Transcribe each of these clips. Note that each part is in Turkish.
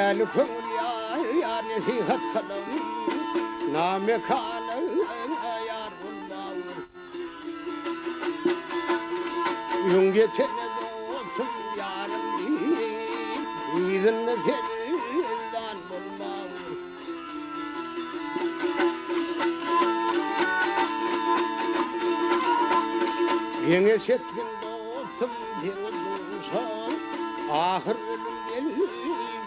el köngül yar nesihat kalım name kalım yar bulmağır Yün geçene dostum yarım İzinle serizdan bulmağır Yenge setkin dostum yenge dursan ahır ölüm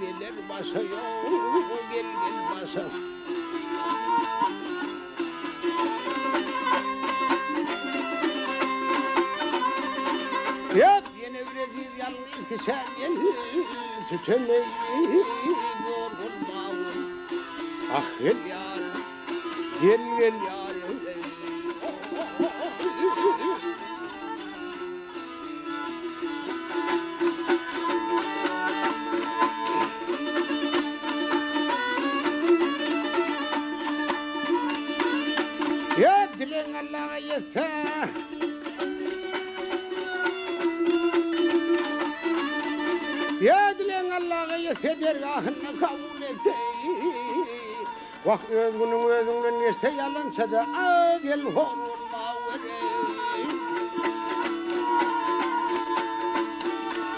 gelir basa yok gel basa Yap yine üretir yalnız ki sen gel tütemeyi yorgun bağır Ah gel yar gel yar Ya dilen Allah'a yetse Ya dilen Allah'a yetse dergahına kabul etse Vak özgünün özünden yetse yalansa da gel horulma vere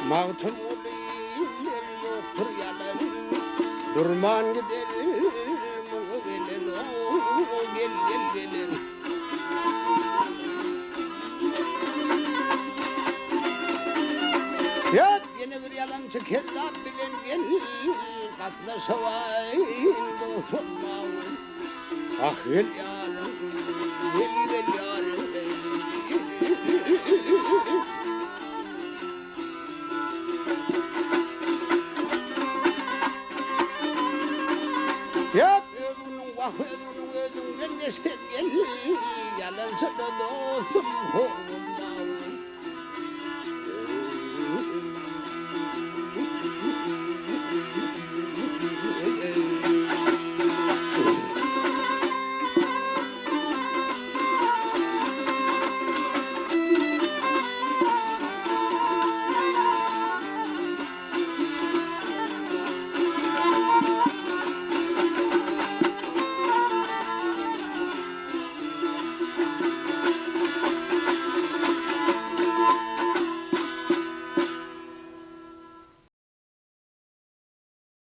Mağtum olayım yoktur yalan Durman gider gelir Yap yine bir yalancı kezzap bilen gel Katla savayın dostum Ah gel yarım gel yarım Yap özünün vah özünden destek gel Yalansa da dostum horumda